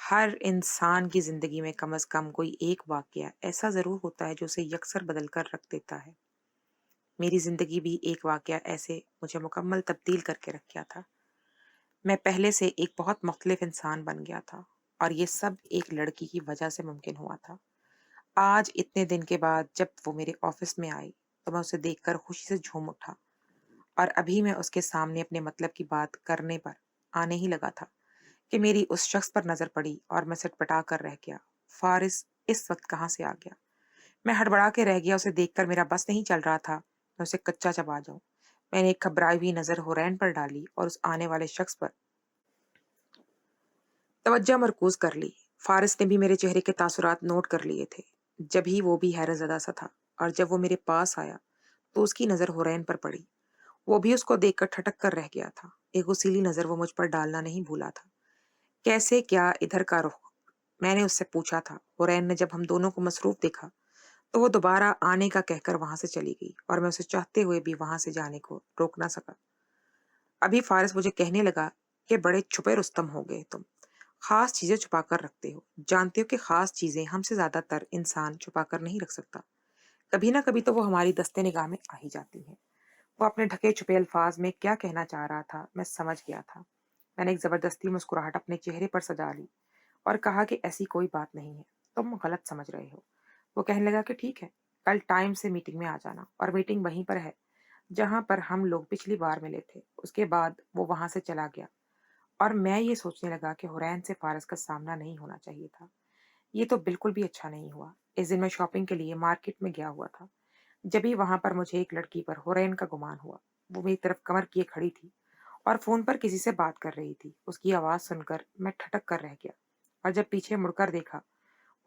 हर इंसान की जिंदगी में कम से कम कोई एक वाकया ऐसा जरूर होता है जो उसे यकसर बदल कर रख देता है। मेरी जिंदगी भी एक वाकया ऐसे मुझे मुकम्मल तब्दील करके रख गया था। मैं पहले से एक बहुत मुख्तलिफ इंसान बन गया था और ये सब एक लड़की की वजह से मुमकिन हुआ था। आज इतने दिन के बाद जब वो मेरे ऑफिस में आई तो मैं उसे देखकर खुशी से झूम उठा। और अभी मैं उसके सामने अपने मतलब की बात करने पर आने ही लगा था कि मेरी उस शख्स पर नजर पड़ी और मैं सटपटा कर रह गया। फारिस इस वक्त कहाँ से आ गया? मैं हड़बड़ा के रह गया। उसे देखकर मेरा बस नहीं चल रहा था मैं उसे कच्चा चबा जाऊं। मैंने एक घबराई हुई नजर हुरैन पर डाली और उस आने वाले शख्स पर तवज्जो मरकूज कर ली। फारिस ने भी मेरे चेहरे के तासुरात नोट कर लिए थे। जब ही वो भी हैरत ज़दा सा था और जब वो मेरे पास आया तो उसकी नजर हुरैन पर पड़ी। वो भी उसको देखकर ठटक कर रह गया था। एक उसीली नजर वो मुझ पर डालना नहीं भूला था। कैसे क्या इधर का रुख? मैंने उससे पूछा था। हुरैन ने जब हम दोनों को मसरूफ देखा तो वो दोबारा आने का कहकर वहां से चली गई और मैं उसे चाहते हुए भी वहां से जाने को रोक ना सका। अभी फारिस मुझे कहने लगा कि बड़े छुपे रुस्तम हो गए तुम। खास चीजें छुपा कर रखते हो। जानते हो कि खास चीजें हमसे ज्यादातर इंसान छुपा कर नहीं रख सकता। कभी ना कभी तो वो हमारी दस्ते निगाह में आ ही जाती है। वो अपने ढके छुपे अल्फाज में क्या कहना चाह रहा था मैं समझ गया था। मैंने एक जबरदस्ती मुस्कुराहट अपने चेहरे पर सजा ली और कहा कि ऐसी कोई बात नहीं है, तुम गलत समझ रहे हो। वो कहने लगा कि ठीक है, कल टाइम से मीटिंग में आ जाना। और मीटिंग वहीं पर है जहां पर हम लोग पिछली बार मिले थे। उसके बाद वो वहां से चला गया और मैं ये सोचने लगा कि हुरैन से फारस का सामना नहीं होना चाहिए था। ये तो बिल्कुल भी अच्छा नहीं हुआ। इस दिन मैं शॉपिंग के लिए मार्केट में गया हुआ था। जब ही वहां पर मुझे एक लड़की पर हुरैन का गुमान हुआ। वो मेरी तरफ कमर किए खड़ी थी और फोन पर किसी से बात कर रही थी। उसकी आवाज सुनकर मैं ठटक कर रह गया और जब पीछे मुड़कर देखा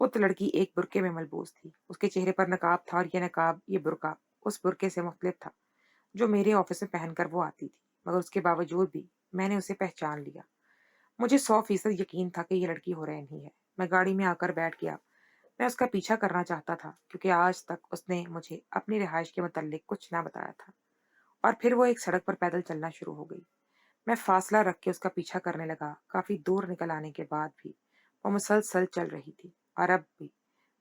वो तो लड़की एक बुरके में मलबूस थी। उसके चेहरे पर नकाब था और ये नकाब, ये बुरका उस बुरके से मुख्तलिफ था जो मेरे ऑफिस में पहनकर वो आती थी। मगर उसके बावजूद भी मैंने उसे पहचान लिया। मुझे 100% यकीन था कि ये लड़की हुरैन ही है। मैं गाड़ी में आकर बैठ गया। मैं उसका पीछा करना चाहता था क्योंकि आज तक उसने मुझे अपनी रिहाइश के मुतालिक कुछ ना बताया था। और फिर वो एक सड़क पर पैदल चलना शुरू हो गई। मैं फासला रख के उसका पीछा करने लगा। काफी दूर निकल आने के बाद भी वो मुसलसल चल रही थी और अब भी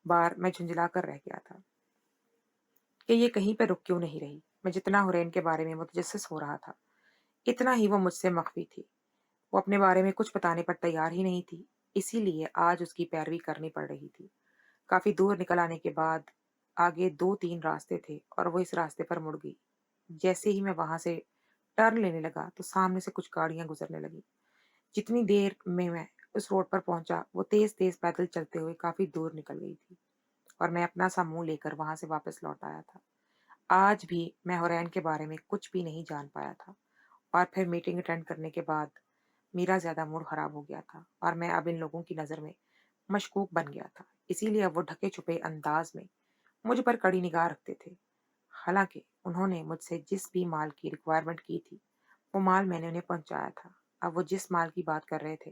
बार मैं झुंझला कर रह गया था कि ये कहीं पर रुक क्यों नहीं रही। मैं जितना हुरैन के बारे में मुतजस्सिस हो रहा था इतना ही वो मुझसे मख्फी थी। वो अपने बारे में कुछ बताने पर तैयार ही नहीं थी। इसीलिए आज उसकी पैरवी करनी पड़ रही थी। काफी दूर निकल आने के बाद आगे 2-3 रास्ते थे और वो इस रास्ते पर मुड़ गई। जैसे ही मैं वहां से टर्न लेने लगा तो सामने से कुछ गाड़ियां गुजरने लगी। जितनी देर में मैं उस रोड पर पहुंचा वो तेज तेज पैदल चलते हुए काफी दूर निकल गई थी और मैं अपना सा मुंह लेकर वहां से वापस लौट आया था। आज भी मैं हुरैन के बारे में कुछ भी नहीं जान पाया था। और फिर मीटिंग अटेंड करने के बाद मेरा ज्यादा मूड खराब हो गया था और मैं अब इन लोगों की नजर में मशकूक बन गया था। इसीलिए अब वो ढके छुपे अंदाज में मुझ पर कड़ी निगाह रखते थे। हालांकि उन्होंने मुझसे जिस भी माल की रिक्वायरमेंट की थी वो माल मैंने उन्हें पहुंचाया था। अब वो जिस माल की बात कर रहे थे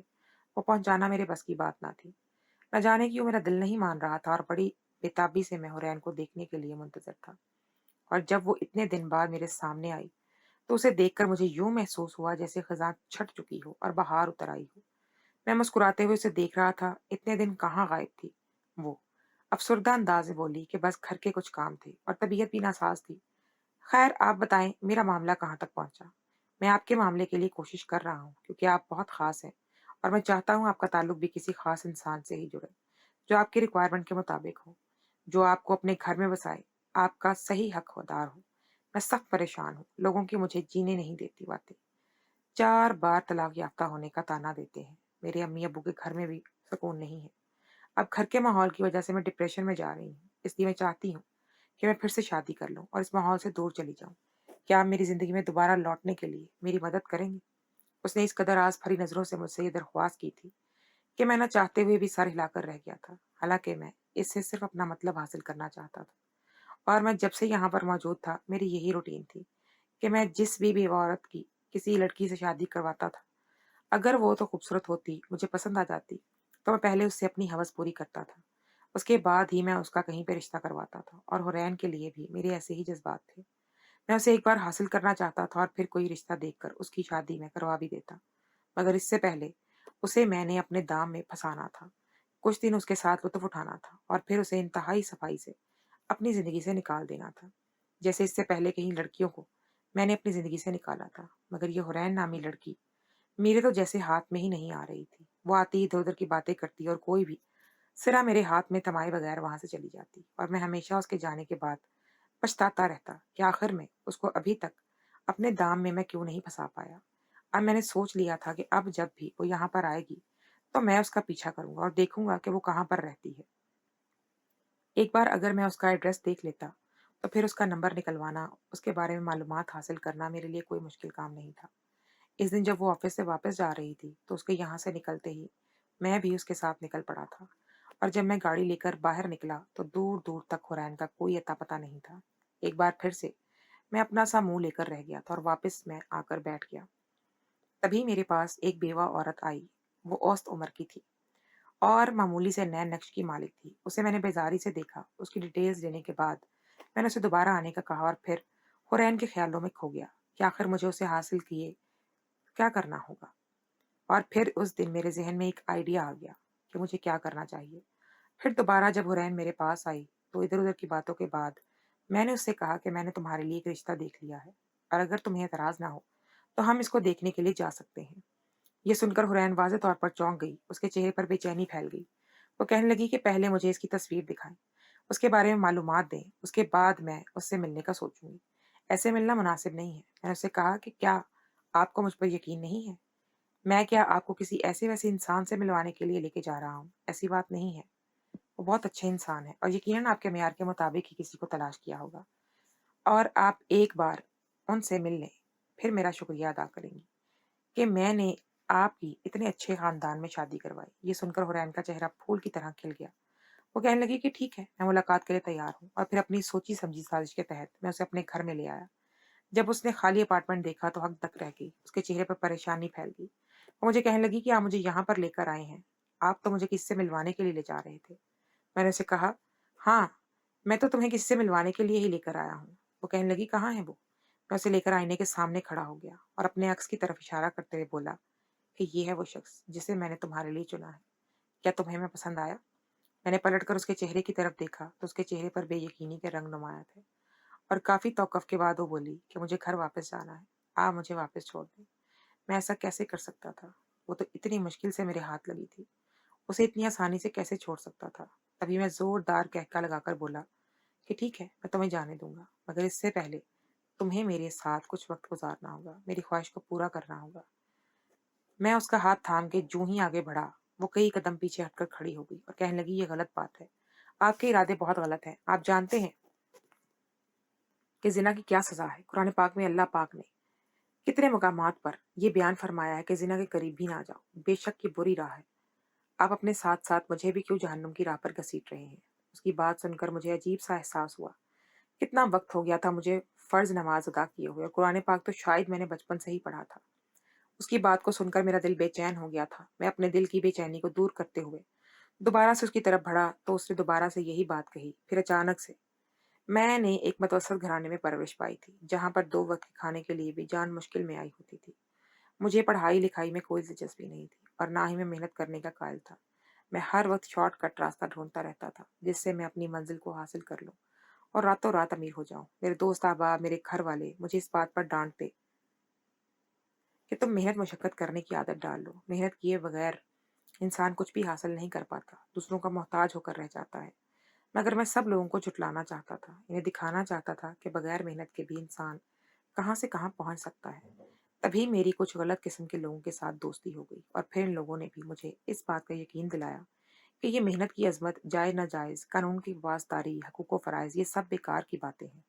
वो पहुंचाना मेरे बस की बात ना थी। न जाने क्यों मेरा दिल नहीं मान रहा था और बड़ी बेताबी से मैं हुरैन को देखने के लिए मुंतजर था। और जब वो इतने दिन बाद मेरे सामने आई तो उसे देखकर मुझे यूं महसूस हुआ जैसे खजान छट चुकी हो और बहार उतर आई हो। मैं मुस्कुराते हुए उसे देख रहा था। इतने दिन कहाँ गायब थी वो? अफसरदा अंदाज में बोली कि बस घर के कुछ काम थे और तबीयत भी नासाज थी। खैर आप बताएं मेरा मामला कहाँ तक पहुंचा? मैं आपके मामले के लिए कोशिश कर रहा हूँ क्योंकि आप बहुत खास हैं और मैं चाहता हूँ आपका ताल्लुक भी किसी खास इंसान से ही जुड़े जो आपकी रिक्वायरमेंट के मुताबिक हो, जो आपको अपने घर में बसाए, आपका सही हकदार हो। मैं सख्त परेशान हूँ। लोगों की मुझे जीने नहीं देती बातें। 4 बार तलाक याफ्ता होने का ताना देते हैं। मेरे अम्मी अब्बू के घर में भी सुकून नहीं है। अब घर के माहौल की वजह से मैं डिप्रेशन में जा रही हूँ। इसलिए मैं चाहती हूँ कि मैं फिर से शादी कर लूँ और इस माहौल से दूर चली जाऊँ। क्या आप मेरी ज़िंदगी में दोबारा लौटने के लिए मेरी मदद करेंगे? उसने इस कदर आस भरी नज़रों से मुझसे ये दरख्वास्त की थी कि मैं ना चाहते हुए भी सर हिलाकर रह गया था। हालाँकि मैं इससे सिर्फ़ अपना मतलब हासिल करना चाहता था और मैं जब से यहाँ पर मौजूद था, मेरी यही रूटीन थी कि मैं जिस भी बेवा औरत की किसी लड़की से शादी करवाता था, अगर वो तो खूबसूरत होती, मुझे पसंद आ जाती, तो मैं पहले उससे अपनी हवस पूरी करता था। उसके बाद ही मैं उसका कहीं पे रिश्ता करवाता था और हुरैन के लिए भी मेरे ऐसे ही जज़्बात थे। मैं उसे एक बार हासिल करना चाहता था और फिर कोई रिश्ता देखकर उसकी शादी मैं करवा भी देता। मगर इससे पहले उसे मैंने अपने दाम में फंसाना था। कुछ दिन उसके साथ लुत्फ उठाना था और फिर उसे इंतहाई सफाई से अपनी जिंदगी से निकाल देना था। जैसे इससे पहले कई लड़कियों को मैंने अपनी जिंदगी से निकाला था, मगर ये हुरैन नामी लड़की मेरे तो जैसे हाथ में ही नहीं आ रही थी। वो आती, इधर-उधर की बातें करती और कोई भी सिरा मेरे हाथ में थमाए बगैर वहां से चली जाती और मैं हमेशा उसके जाने के बाद पछताता रहता कि आखिर में उसको अभी तक अपने दाम में मैं क्यों नहीं फंसा पाया। अब मैंने सोच लिया था कि अब जब भी वो यहाँ पर आएगी, तो मैं उसका पीछा करूंगा और देखूंगा कि वो कहाँ पर रहती है। एक बार अगर मैं उसका एड्रेस देख लेता, तो फिर उसका नंबर निकलवाना, उसके बारे में मालूमात हासिल करना मेरे लिए कोई मुश्किल काम नहीं था। इस दिन जब वो ऑफिस से वापस जा रही थी, तो उसके यहाँ से निकलते ही मैं भी उसके साथ निकल पड़ा था। और जब मैं गाड़ी लेकर बाहर निकला, तो दूर-दूर तक हुरैन का कोई अता-पता नहीं था। एक बार फिर से मैं अपना सा मुंह लेकर रह गया था और वापस मैं आकर बैठ गया। तभी मेरे पास एक बेवा औरत आई। वो औसत उम्र की थी और मामूली से नैन नक्श की मालिक थी। उसे मैंने बेजारी से देखा। उसकी डिटेल्स लेने के बाद मैंने उसे दोबारा आने का कहा और फिर हुरैन के ख्यालों में खो गया कि आखिर मुझे उसे हासिल किए क्या करना होगा। और फिर उस दिन मेरे ज़हन में एक आइडिया आ गया कि मुझे क्या करना चाहिए। फिर दोबारा जब हुरैन मेरे पास आई, तो इधर-उधर की बातों के बाद मैंने उससे कहा कि मैंने तुम्हारे लिए एक रिश्ता देख लिया है और अगर तुम्हें एतराज़ ना हो, तो हम इसको देखने के लिए जा सकते हैं। ये सुनकर हुरैन वाज़ेह तौर पर चौंक गई। उसके चेहरे पर बेचैनी फैल गई। वो कहने लगी कि पहले मुझे इसकी तस्वीर दिखाएँ, उसके बारे में मालूमात दें, उसके बाद मैं उससे मिलने का सोचूँगी। ऐसे मिलना मुनासिब नहीं है। मैंने उससे कहा कि क्या आपको मुझ पर यकीन नहीं है? मैं क्या आपको किसी ऐसे-वैसे इंसान से मिलवाने के लिए लेके जा रहा हूँ? ऐसी बात नहीं है। वो बहुत अच्छे इंसान हैं और यकीनन आपके मियार के मुताबिक ही किसी को तलाश किया होगा और आप एक बार उनसे मिल लें, फिर मेरा शुक्रिया अदा करेंगी कि मैंने आपकी इतने अच्छे खानदान में शादी करवाई। ये सुनकर हुरैन का चेहरा फूल की तरह खिल गया। वो कहने लगी कि ठीक है, मैं मुलाकात के लिए तैयार हूँ और फिर अपनी सोची-समझी साजिश के तहत मैं उसे अपने घर में ले आया। जब उसने खाली अपार्टमेंट देखा तो हक-तक रह गई। उसके चेहरे पर परेशानी फैल गई। वो मुझे कहने लगी कि आप मुझे यहाँ पर लेकर आए हैं। आप तो मुझे किसी से मिलवाने के लिए ले जा रहे थे। मैंने उसे कहा, "हाँ, मैं तो तुम्हें किसी से मिलवाने के लिए ही लेकर आया हूँ।" वो कहने लगी, "कहाँ है वो?" मैं उसे लेकर आईने के सामने खड़ा हो गया और अपने अक्स की तरफ इशारा करते हुए बोला कि ये है वो शख्स जिसे मैंने तुम्हारे लिए चुना है। क्या तुम्हें मैं पसंद आया? मैंने पलटकर उसके चेहरे की तरफ देखा तो उसके चेहरे पर बेयकीनी के रंग नुमाया थे और काफ़ी तौक़ुफ़ के बाद वो बोली कि मुझे घर वापस जाना है। आप मुझे वापस छोड़ दें। मैं ऐसा कैसे कर सकता था? वो तो इतनी मुश्किल से मेरे हाथ लगी थी। उसे इतनी आसानी से कैसे छोड़ सकता था? तभी मैं ज़ोरदार कहका लगाकर बोला कि ठीक है, मैं तुम्हें जाने दूँगा, मगर इससे पहले तुम्हें मेरे साथ कुछ वक़्त गुज़ारना होगा, मेरी ख़्वाहिश को पूरा करना होगा। मैं उसका हाथ थाम के जूँ ही आगे बढ़ा, वो कई कदम पीछे हटकर खड़ी हो गई और कहने लगी, "ये गलत बात है। आपके इरादे बहुत गलत हैं। आप जानते हैं कि ज़िना की क्या सज़ा है? कुरान पाक में अल्लाह पाक ने कितने मकामात पर ये बयान फरमाया है कि ज़िना के करीब भी ना जाओ। बेशक ये बुरी राह है। आप अपने साथ-साथ मुझे भी क्यों जहन्नुम की राह पर घसीट रहे हैं?" उसकी बात सुनकर मुझे अजीब-सा एहसास हुआ। कितना वक़्त हो गया था मुझे फ़र्ज़ नमाज़ अदा किए हुए और कुरान पाक तो शायद मैंने बचपन से ही पढ़ा था। उसकी बात को सुनकर मेरा दिल बेचैन हो गया था। मैं अपने दिल की बेचैनी को दूर करते हुए दोबारा से उसकी तरफ बढ़ा तो उसने दोबारा से यही बात कही। फिर अचानक से मैंने एक मतवसत घराने में परवरिश पाई थी, जहाँ पर 2 वक़्त के खाने के लिए भी जान मुश्किल में आई होती थी। मुझे पढ़ाई-लिखाई में कोई दिलचस्पी नहीं थी और ना ही मैं मेहनत करने का कायल था। मैं हर वक़्त शॉर्टकट रास्ता ढूँढता रहता था, जिससे मैं अपनी मंज़िल को हासिल कर लूँ और रातों-रात अमीर हो जाऊँ। मेरे दोस्त अहबाब, मेरे घरवाले मुझे इस बात पर डाँटते कि तुम मेहनत-मशक्कत करने की आदत डाल लो। मेहनत किए बगैर इंसान कुछ भी हासिल नहीं कर पाता, दूसरों का मोहताज होकर रह जाता है। मगर मैं सब लोगों को झुठलाना चाहता था, इन्हें दिखाना चाहता था कि बगैर मेहनत के भी इंसान कहाँ से कहाँ पहुँच सकता है। तभी मेरी कुछ गलत किस्म के लोगों के साथ दोस्ती हो गई और फिर इन लोगों ने भी मुझे इस बात का यकीन दिलाया कि ये मेहनत की अज़मत, जायज़-नाजायज़, कानून की पासदारी, हकूक़ व फ़राइज़ ये सब बेकार की बातें हैं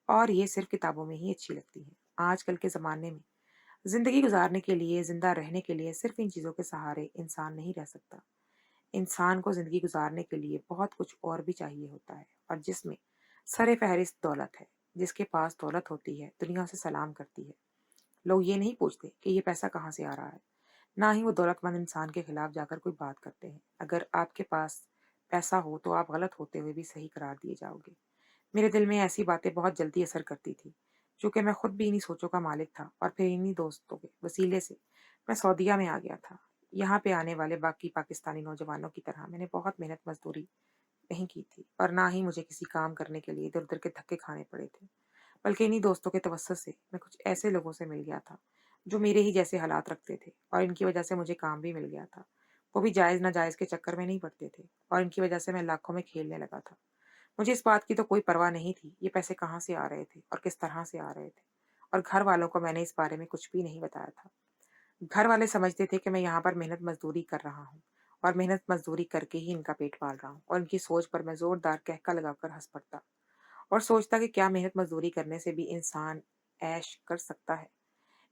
और ये सिर्फ़ किताबों में ही अच्छी लगती हैं। आजकल के ज़माने में ज़िंदगी गुज़ारने के लिए, ज़िंदा रहने के लिए सिर्फ़ इन चीज़ों के सहारे इंसान नहीं रह सकता। इंसान को ज़िंदगी गुज़ारने के लिए बहुत कुछ और भी चाहिए होता है और जिसमें सर-ए-फ़हरिस्त दौलत है। जिसके पास दौलत होती है, दुनिया उसे सलाम करती है। लोग ये नहीं पूछते कि ये पैसा कहाँ से आ रहा है। ना ही वो दौलतमंद इंसान के खिलाफ जाकर कोई बात करते हैं। अगर आपके पास पैसा हो तो आप गलत होते हुए भी सही करार दिए जाओगे। मेरे दिल में ऐसी बातें बहुत जल्दी असर करती थी, चूँकि मैं खुद भी इन्हीं सोचों का मालिक था और फिर इन्हीं दोस्तों के वसीले से मैं सऊदीया में आ गया था। यहाँ पे आने वाले बाकी पाकिस्तानी नौजवानों की तरह मैंने बहुत मेहनत मजदूरी नहीं की थी और ना ही मुझे किसी काम करने के लिए इधर-उधर के धक्के खाने पड़े थे। बल्कि इन्हीं दोस्तों के तवस्सुत से मैं कुछ ऐसे लोगों से मिल गया था, जो मेरे ही जैसे हालात रखते थे और इनकी वजह से मुझे काम भी मिल गया था। वो भी जायज़-नाजायज़ के चक्कर में नहीं पड़ते थे और इनकी वजह से मैं लाखों में खेलने लगा था। मुझे इस बात की तो कोई परवाह नहीं थी, ये पैसे कहाँ से आ रहे थे और किस तरह से आ रहे थे। और घर वालों को मैंने इस बारे में कुछ भी नहीं बताया था। घर वाले समझते थे कि मैं यहाँ पर मेहनत मज़दूरी कर रहा हूँ और मेहनत मज़दूरी करके ही इनका पेट पाल रहा हूँ और इनकी सोच पर मैं ज़ोरदार कहका लगाकर हँस पड़ता और सोचता कि क्या मेहनत मज़दूरी करने से भी इंसान ऐश कर सकता है।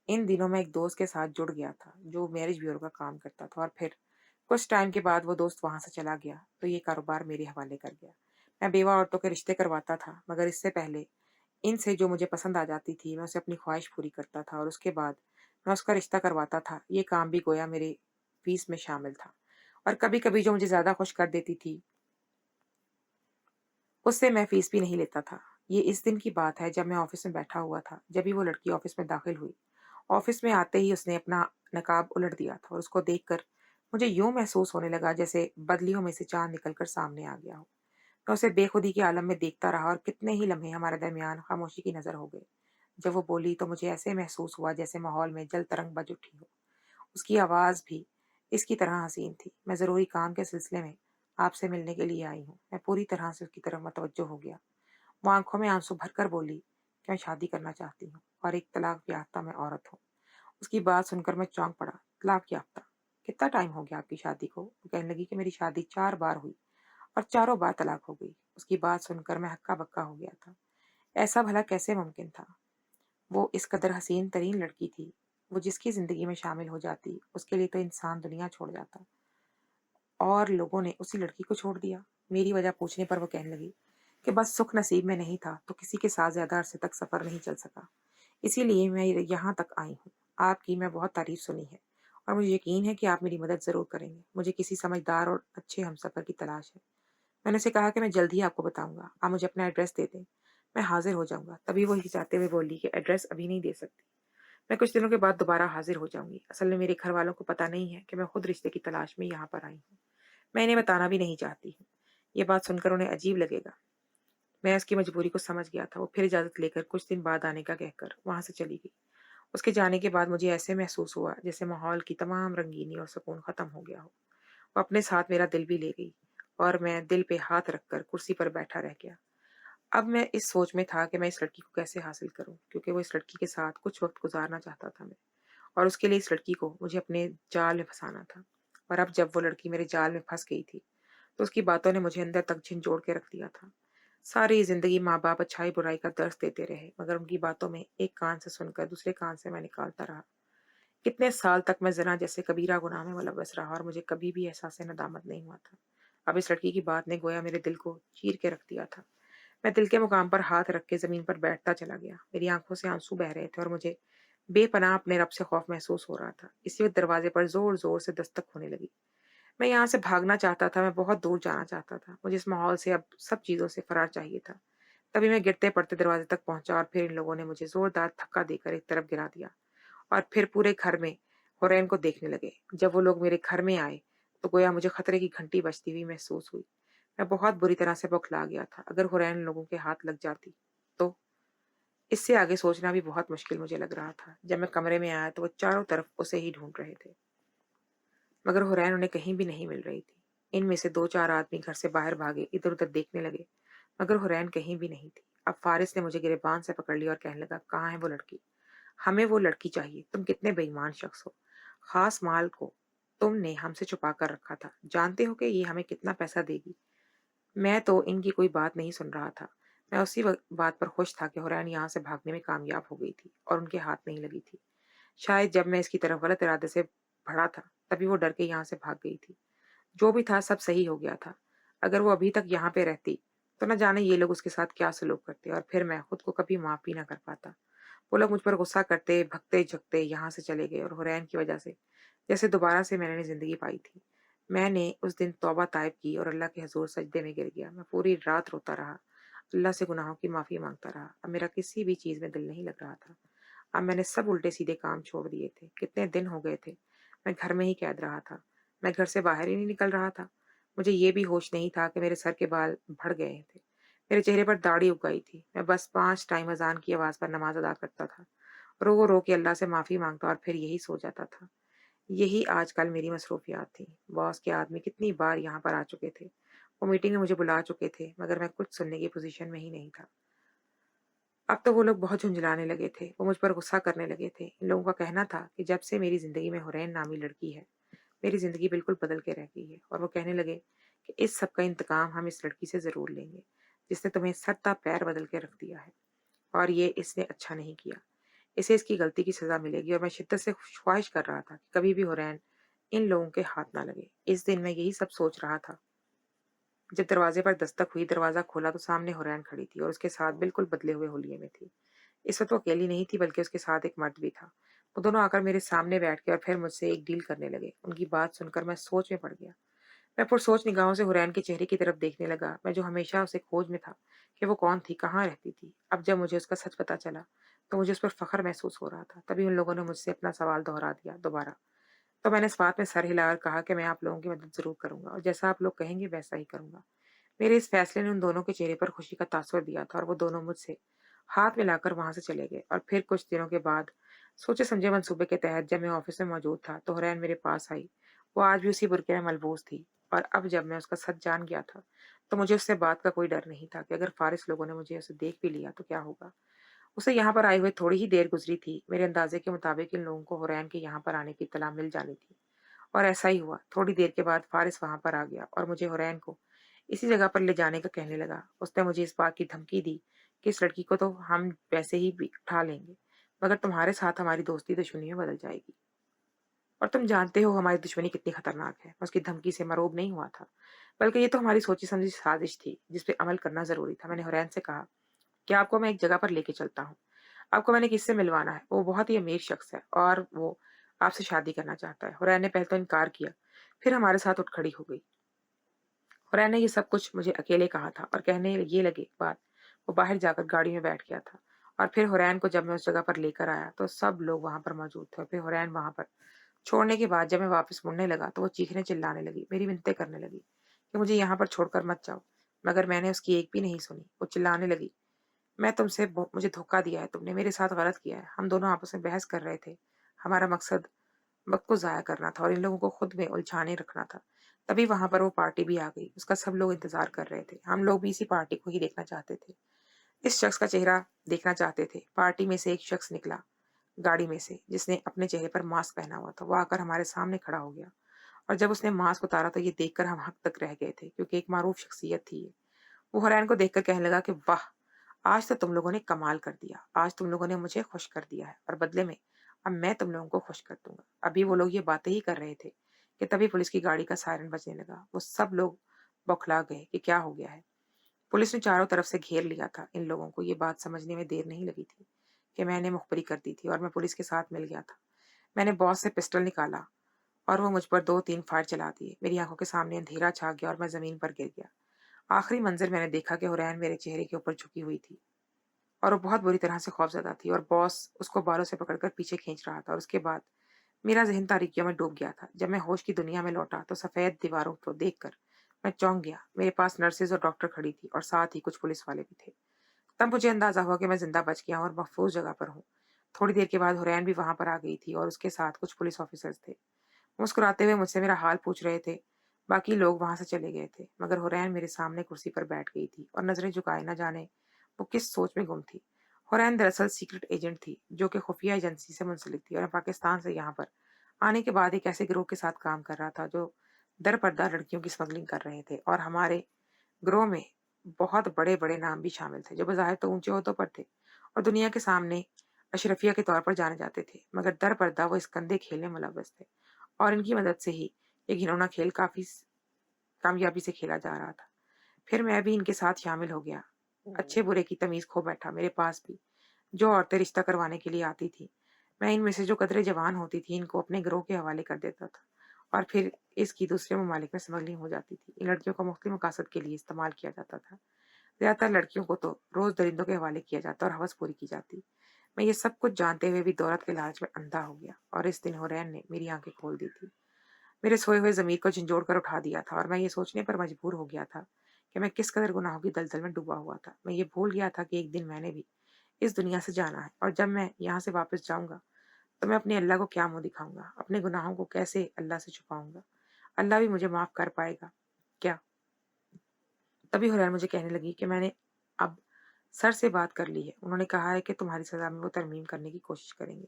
इन दिनों मैं एक दोस्त के साथ जुड़ गया था, जो मैरिज ब्यूरो का काम करता था और फिर कुछ टाइम के बाद वो दोस्त वहाँ से चला गया, तो ये कारोबार मेरे हवाले कर गया। मैं बेवा औरतों के रिश्ते करवाता था, मगर इससे पहले इनसे जो मुझे पसंद आ जाती थी, मैं उसे अपनी ख्वाहिश पूरी करता था और उसके बाद मैं उसका रिश्ता करवाता था। ये काम भी गोया मेरे फीस में शामिल था और कभी-कभी जो मुझे ज़्यादा खुश कर देती थी, उससे मैं फीस भी नहीं लेता था। ये इस दिन की बात है जब मैं ऑफ़िस में बैठा हुआ था, जभी वो लड़की ऑफ़िस में दाखिल हुई। ऑफ़िस में आते ही उसने अपना नकाब उलट दिया था और उसको देखकर मुझे यूँ महसूस होने लगा जैसे बदलियों में से चाँद निकल कर सामने आ गया हो। मैं उसे बेखुदी के आलम में देखता रहा और कितने ही लम्हे हमारे दरमियान खामोशी की नज़र हो गए। जब वो बोली तो मुझे ऐसे महसूस हुआ जैसे माहौल में जल तरंग बज उठी हो। उसकी आवाज़ भी इसकी तरह हसीन थी। मैं ज़रूरी काम के सिलसिले में आपसे मिलने के लिए आई हूँ। मैं पूरी तरह से उसकी तरफ मतवज्जो हो गया। वो आंखों में आंसू भरकर बोली कि मैं शादी करना चाहती हूँ और एक तलाक याफ्ता मैं औरत हूँ। उसकी बात सुनकर मैं चौंक पड़ा। तलाक याफ्ता? कितना टाइम हो गया आपकी शादी को? वो कहने लगी कि मेरी शादी 4 बार हुई और चारों बार तलाक हो गई। उसकी बात सुनकर मैं हक्का-बक्का हो गया था। ऐसा भला कैसे मुमकिन था? वो इस कदर हसीन तरीन लड़की थी। वो जिसकी ज़िंदगी में शामिल हो जाती, उसके लिए तो इंसान दुनिया छोड़ जाता। और लोगों ने उसी लड़की को छोड़ दिया। मेरी वजह पूछने पर वो कहने लगी कि बस सुख नसीब में नहीं था, तो किसी के साथ ज़्यादा अरसे तक सफ़र नहीं चल सका। इसीलिए मैं यहाँ तक आई हूँ। आपकी मैं बहुत तारीफ़ सुनी है और मुझे यकीन है कि आप मेरी मदद ज़रूर करेंगे। मुझे किसी समझदार और अच्छे हमसफ़र की तलाश है। मैंने उसे कहा कि मैं जल्द ही आपको बताऊँगा। आप मुझे अपना एड्रेस दे दें, मैं हाज़िर हो जाऊँगा। तभी वो हिचकिचाते हुए बोली कि एड्रेस अभी नहीं दे सकती। मैं कुछ दिनों के बाद दोबारा हाज़िर हो जाऊँगी। असल में मेरे घरवालों को पता नहीं है कि मैं खुद रिश्ते की तलाश में यहाँ पर आई हूँ। मैं इन्हें बताना भी नहीं चाहती हूँ। ये बात सुनकर उन्हें अजीब लगेगा। मैं उसकी मजबूरी को समझ गया था। वो फिर इजाज़त लेकर कुछ दिन बाद आने का कहकर वहाँ से चली गई। उसके जाने के बाद मुझे ऐसे महसूस हुआ जैसे माहौल की तमाम रंगीनी और सुकून ख़त्म हो गया हो। वो अपने साथ मेरा दिल भी ले गई और मैं दिल पे हाथ रखकर कुर्सी पर बैठा रह गया। अब मैं इस सोच में था कि मैं इस लड़की को कैसे हासिल करूँ, क्योंकि वो इस लड़की के साथ कुछ वक़्त गुज़ारना चाहता था मैं और उसके लिए इस लड़की को मुझे अपने जाल में फँसाना था। और अब जब वो लड़की मेरे जाल में फँस गई थी, तो उसकी बातों ने मुझे अंदर तक झिंझोड़ के रख दिया था। सारी ज़िंदगी माँ-बाप अच्छाई-बुराई का दर्स देते रहे, मगर उनकी बातों में एक कान से सुनकर दूसरे कान से मैं निकालता रहा। कितने साल तक मैं ज़िना जैसे कबीरा गुनाह में मुलव्वस रहा और मुझे कभी भी एहसास नदामत नहीं हुआ था। अब इस लड़की की बात ने गोया मेरे दिल को चीर के रख दिया था। मैं दिल के मुकाम पर हाथ रख के ज़मीन पर बैठता चला गया। मेरी आँखों से आँसू बह रहे थे और मुझे बेपनाह अपने रब से खौफ महसूस हो रहा था। इसी वक़्त दरवाज़े पर ज़ोर-ज़ोर से दस्तक होने लगी। मैं यहाँ से भागना चाहता था, मैं बहुत दूर जाना चाहता था। मुझे इस माहौल से अब सब चीज़ों से फ़रार चाहिए था। तभी मैं गिरते-पड़ते दरवाज़े तक पहुँचा और फिर इन लोगों ने मुझे ज़ोरदार धक्का देकर एक तरफ गिरा दिया और फिर पूरे घर में हुरैन को देखने लगे। जब वो लोग मेरे घर में आए, तो गोया मुझे खतरे की घंटी बजती हुई महसूस हुई। मैं बहुत बुरी तरह से बौखला गया था। अगर हुरैन लोगों के हाथ लग जाती, तो? इससे आगे सोचना भी बहुत मुश्किल मुझे लग रहा था। जब मैं कमरे में आया, तो वो चारों तरफ उसे ही ढूँढ रहे थे, मगर हुरैन उन्हें कहीं भी नहीं मिल रही थी। इनमें से 2-4 आदमी घर से बाहर भागे, इधर-उधर देखने लगे, मगर हुरैन कहीं भी नहीं थी। अब फ़ारिस ने मुझे गिरेबान से पकड़ लिया और कहने लगा, "कहाँ है वो लड़की? हमें वो लड़की चाहिए। तुम कितने बेईमान शख्स हो। ख़ास माल को तुमने हमसे छुपा कर रखा था। जानते हो कि ये हमें कितना पैसा देगी?" मैं तो इनकी कोई बात नहीं सुन रहा था। मैं उसी बात पर खुश था कि हुरैन यहाँ से भागने में कामयाब हो गई थी और उनके हाथ नहीं लगी थी। शायद जब मैं इसकी तरफ गलत इरादे से बढ़ा था, तभी वो डर के यहाँ से भाग गई थी। जो भी था सब सही हो गया था। अगर वो अभी तक यहाँ पे रहती, तो न जाने ये लोग उसके साथ क्या सलूक करते और फिर मैं खुद को कभी माफ़ भी ना कर पाता। वो लोग मुझ पर गुस्सा करते, भगते-झकते यहाँ से चले गए और हुरैन की वजह से जैसे दोबारा से मैंने ज़िंदगी पाई थी। मैंने उस दिन तौबा ताइब की और अल्लाह के हज़ूर सजदे में गिर गया। मैं पूरी रात रोता रहा, अल्लाह से गुनाहों की माफ़ी माँगता रहा। अब मेरा किसी भी चीज़ में दिल नहीं लग रहा था। अब मैंने सब उल्टे-सीधे काम छोड़ दिए थे। कितने दिन हो गए थे, मैं घर में ही कैद रहा था। मैं घर से बाहर ही नहीं निकल रहा था। मुझे ये भी होश नहीं था कि मेरे सर के बाल बढ़ गए थे। मेरे चेहरे पर दाढ़ी उग गई थी। मैं बस 5 टाइम अज़ान की आवाज़ पर नमाज़ अदा करता था। रो-रो के अल्लाह से माफ़ी माँगता और फिर यही सो जाता था। यही आजकल मेरी मसरूफ़ियात थी। बॉस के आदमी कितनी बार यहाँ पर आ चुके थे। वो मीटिंग में मुझे बुला चुके थे, मगर मैं कुछ सुनने की पोज़ीशन में ही नहीं था। अब तो वो लोग बहुत झुंझलाने लगे थे। वो मुझ पर गुस्सा करने लगे थे। इन लोगों का कहना था कि जब से मेरी ज़िंदगी में हुरैन नामी लड़की है, मेरी ज़िंदगी बिल्कुल बदल के रह गई है। और वो कहने लगे कि इस सब का इंतकाम हम इस लड़की से ज़रूर लेंगे, जिसने तुम्हें सर-ता-पैर बदल के रख दिया है। और ये इसने अच्छा नहीं किया। इसे इसकी गलती की सज़ा मिलेगी। और मैं शिद्दत से ख्वाहिश कर रहा था कि कभी भी हुरैन इन लोगों के हाथ ना लगे। इस दिन मैं यही सब सोच रहा था। जब दरवाजे पर दस्तक हुई, दरवाज़ा खोला तो सामने हुरैन खड़ी थी और उसके साथ बिल्कुल बदले हुए हुलिये में थी। इस वक्त वो अकेली नहीं थी, बल्कि उसके साथ एक मर्द भी था। वो दोनों आकर मेरे सामने बैठ गए और फिर मुझसे एक डील करने लगे। उनकी बात सुनकर मैं सोच में पड़ गया। मैं पुरसोच निगाहों से हुरैन के चेहरे की तरफ देखने लगा। मैं जो हमेशा उसे खोज में था कि वो कौन थी, कहाँ रहती थी। अब जब मुझे उसका सच पता चला, तो मुझे उस पर फ़ख्र महसूस हो रहा था। तभी उन लोगों ने मुझसे अपना सवाल दोहरा दिया दोबारा। तो मैंने इस बात में सर हिलाकर कहा कि मैं आप लोगों की मदद ज़रूर करूँगा और जैसा आप लोग कहेंगे वैसा ही करूँगा। मेरे इस फैसले ने उन दोनों के चेहरे पर खुशी का तासुर दिया था और वो दोनों मुझसे हाथ मिलाकर वहां से चले गए। और फिर कुछ दिनों के बाद सोचे समझे मंसूबे के तहत जब मैं ऑफिस में मौजूद था, तो हुरैन मेरे पास आई। वो आज भी उसी बुरके में मलबूस थी। और अब जब मैं उसका सच जान गया था, तो मुझे उससे बात का कोई डर नहीं था कि अगर फारिस लोगों ने मुझे उसे देख भी लिया तो क्या होगा। उसे यहाँ पर आए हुए थोड़ी ही देर गुजरी थी। मेरे अंदाजे के मुताबिक इन लोगों को हुरैन के यहाँ पर आने की इत्तला मिल जानी थी। और ऐसा ही हुआ। थोड़ी देर के बाद फारिस वहां पर आ गया और मुझे हुरैन को इसी जगह पर ले जाने का कहने लगा। उसने मुझे इस बात की धमकी दी कि इस लड़की को तो हम वैसे ही भी उठा लेंगे, मगर तुम्हारे साथ हमारी दोस्ती दुश्मनी में बदल जाएगी। और तुम जानते हो हमारी दुश्मनी कितनी खतरनाक है। मैं उसकी धमकी से मरोब नहीं हुआ था, बल्कि ये तो हमारी सोची समझी साजिश थी जिस पे अमल करना जरूरी था। मैंने हुरैन से कहा कि आपको मैं एक जगह पर लेके चलता हूँ। आपको मैंने किससे मिलवाना है। वो बहुत ही अमीर शख्स है और वो आपसे शादी करना चाहता है। हुरैन ने पहले तो इनकार किया, फिर हमारे साथ उठ खड़ी हो गई। हुरैन ने ये सब कुछ मुझे अकेले कहा था और कहने ये लगे बात, वो बाहर जाकर गाड़ी में बैठ गया था। और फिर हुरैन को जब मैं उस जगह पर लेकर आया, तो सब लोग वहां पर मौजूद थे। और फिर हुरैन वहां पर छोड़ने के बाद जब मैं वापस मुड़ने लगा, तो वो चीखने चिल्लाने लगी, मेरी मिन्नतें करने लगी कि मुझे यहाँ पर छोड़कर मत जाओ। मगर मैंने उसकी एक भी नहीं सुनी। वो चिल्लाने लगी, मैं तुमसे मुझे धोखा दिया है, तुमने मेरे साथ गलत किया है। हम दोनों आपस में बहस कर रहे थे। हमारा मकसद वक्त को ज़ाया करना था और इन लोगों को खुद में उलझाने रखना था। तभी वहां पर वो पार्टी भी आ गई। उसका सब लोग इंतजार कर रहे थे। हम लोग भी इसी पार्टी को ही देखना चाहते थे, इस शख्स का चेहरा देखना चाहते थे। पार्टी में से एक शख्स निकला गाड़ी में से, जिसने अपने चेहरे पर मास्क पहना हुआ था। वो आकर हमारे सामने खड़ा हो गया और जब उसने मास्क उतारा, तो ये देखकर हम हक तक रह गए थे, क्योंकि एक मारूफ शख्सियत थी ये। वो हुरैन को देखकर कहने लगा कि वाह, आज तो तुम लोगों ने कमाल कर दिया। आज तुम लोगों ने मुझे खुश कर दिया है और बदले में अब मैं तुम लोगों को खुश कर दूंगा। अभी वो लोग ये बातें ही कर रहे थे कि तभी पुलिस की गाड़ी का सायरन बजने लगा। वो सब लोग बौखला गए कि क्या हो गया है। पुलिस ने चारों तरफ से घेर लिया था। इन लोगों को ये बात समझने में देर नहीं लगी थी कि मैंने मुखबरी कर दी थी और मैं पुलिस के साथ मिल गया था। मैंने बॉस से पिस्टल निकाला और वो मुझ पर 2-3 फायर चला दिए। मेरी आंखों के सामने अंधेरा छा गया और मैं जमीन पर गिर गया। आखिरी मंजर मैंने देखा कि हुरैन मेरे चेहरे के ऊपर झुकी हुई थी और वो बहुत बुरी तरह से खौफज़दा थी और बॉस उसको बालों से पकड़कर पीछे खींच रहा था। और उसके बाद मेरा ज़हन तारीकियों में डूब गया था। जब मैं होश की दुनिया में लौटा, तो सफ़ेद दीवारों को देखकर मैं चौंक गया। मेरे पास नर्सेज़ और डॉक्टर खड़ी थी और साथ ही कुछ पुलिस वाले भी थे। तब मुझे अंदाज़ा हुआ कि मैं ज़िंदा बच गया हूँ और महफूज़ जगह पर हूँ। थोड़ी देर के बाद हुरैन भी वहाँ पर आ गई थी और उसके साथ कुछ पुलिस ऑफ़िसर्स थे। मुस्कुराते हुए मुझसे मेरा हाल पूछ रहे थे। बाकी लोग वहाँ से चले गए थे, मगर हुरैन मेरे सामने कुर्सी पर बैठ गई थी और नज़रें झुकाए न जाने वो किस सोच में गुम थी। हुरैन दरअसल सीक्रेट एजेंट थी, जो कि खुफिया एजेंसी से मुंसलिक थी और मैं पाकिस्तान से यहाँ पर आने के बाद एक ऐसे गिरोह के साथ काम कर रहा था जो दर-पर्दा लड़कियों की स्मगलिंग कर रहे थे। और हमारे गिरोह में बहुत बड़े-बड़े नाम भी शामिल थे, जो बज़ाहिर तो ऊँचे ओहदों पर थे और दुनिया के सामने अशरफिया के तौर पर जाने जाते थे, मगर दर-पर्दा वो इस गंदे खेल में मुलव्वस थे। और इनकी मदद से ही ये घिनौना खेल काफ़ी कामयाबी से खेला जा रहा था। फिर मैं भी इनके साथ शामिल हो गया। अच्छे-बुरे की तमीज़ खो बैठा। मेरे पास भी जो औरतें रिश्ता करवाने के लिए आती थी, मैं इनमें से जो कदरे जवान होती थी, इनको अपने गिरोह के हवाले कर देता था और फिर इसकी दूसरे ममालिक में स्मगलिंग हो जाती थी। इन लड़कियों को मुख्तलिफ मकासद के लिए इस्तेमाल किया जाता था। ज़्यादातर लड़कियों को तो रोज़ दरिंदों के हवाले किया जाता और हवस पूरी की जाती। میں یہ सब कुछ जानते हुए भी दौलत के लालच में अंधा हो गया और इस दिन हुरैन ने मेरी आंखें खोल दी थी। मेरे सोए हुए ज़मीर को झंझोड़ कर उठा दिया था और मैं ये सोचने पर मजबूर हो गया था कि मैं किस कदर गुनाहों की दलदल में डूबा हुआ था। मैं ये भूल गया था कि एक दिन मैंने भी इस दुनिया से जाना है और जब मैं यहाँ से वापस जाऊँगा, तो मैं अपने अल्लाह को क्या मुँह दिखाऊँगा? अपने गुनाहों को कैसे अल्लाह से छुपाऊँगा? अल्लाह भी मुझे माफ़ कर पाएगा क्या? तभी हुरैन मुझे कहने लगी कि मैंने अब सर से बात कर ली है। उन्होंने कहा है कि तुम्हारी सज़ा में वो तरमीम करने की कोशिश करेंगे,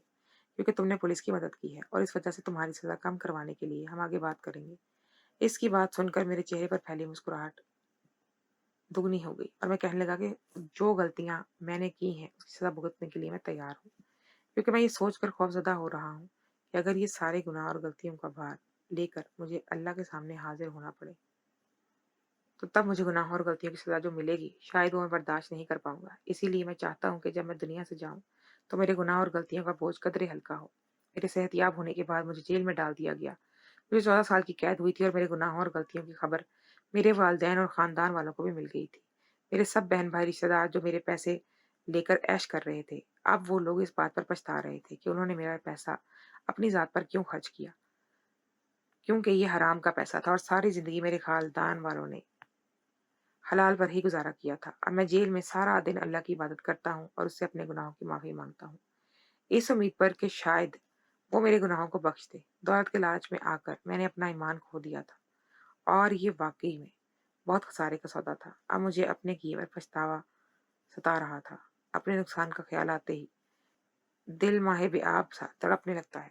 क्योंकि तुमने पुलिस की मदद की है और इस वजह से तुम्हारी सज़ा कम करवाने के लिए हम आगे बात करेंगे। इसकी बात सुनकर मेरे चेहरे पर फैली मुस्कुराहट दुगनी हो गई और मैं कहने लगा कि जो गलतियाँ मैंने की हैं, उसकी सज़ा भुगतने के लिए मैं तैयार हूँ। क्योंकि मैं ये सोचकर खौफ़ज़दा हो रहा हूँ कि अगर ये सारे गुनाह और गलतियों का भार लेकर मुझे अल्लाह के सामने हाज़िर होना पड़े, तो तब मुझे गुनाहों और गलतियों की सज़ा जो मिलेगी, शायद वो मैं बर्दाश्त नहीं कर पाऊँगा। इसीलिए मैं चाहता हूँ कि जब मैं दुनिया से जाऊँ, तो मेरे गुनाह और गलतियों का बोझ कदरे हल्का हो। मेरे सेहतयाब होने के बाद मुझे जेल में डाल दिया गया। मुझे 14 साल की कैद हुई थी और मेरे गुनाहों और गलतियों की खबर मेरे वालिदैन और ख़ानदान वालों को भी मिल गई थी। मेरे सब बहन-भाई, रिश्तेदार जो मेरे पैसे लेकर ऐश कर रहे थे, अब वो लोग इस बात पर पछता रहे थे कि उन्होंने मेरा पैसा अपनी ज़ात पर क्यों खर्च किया, क्योंकि ये हराम का पैसा था और सारी ज़िंदगी मेरे ख़ानदान वालों ने हलाल पर ही गुज़ारा किया था। अब मैं जेल में सारा दिन अल्लाह की इबादत करता हूँ और उससे अपने गुनाहों की माफ़ी माँगता हूँ, इस उम्मीद पर कि शायद वो मेरे गुनाहों को बख्श दे। दौलत के लालच में आकर मैंने अपना ईमान खो दिया था और ये वाक़ई में बहुत खसारे का सौदा था। अब मुझे अपने किए पर पछतावा सता रहा था। अपने नुकसान का ख़्याल आते ही दिल माहे बेआब सा तड़पने लगता है।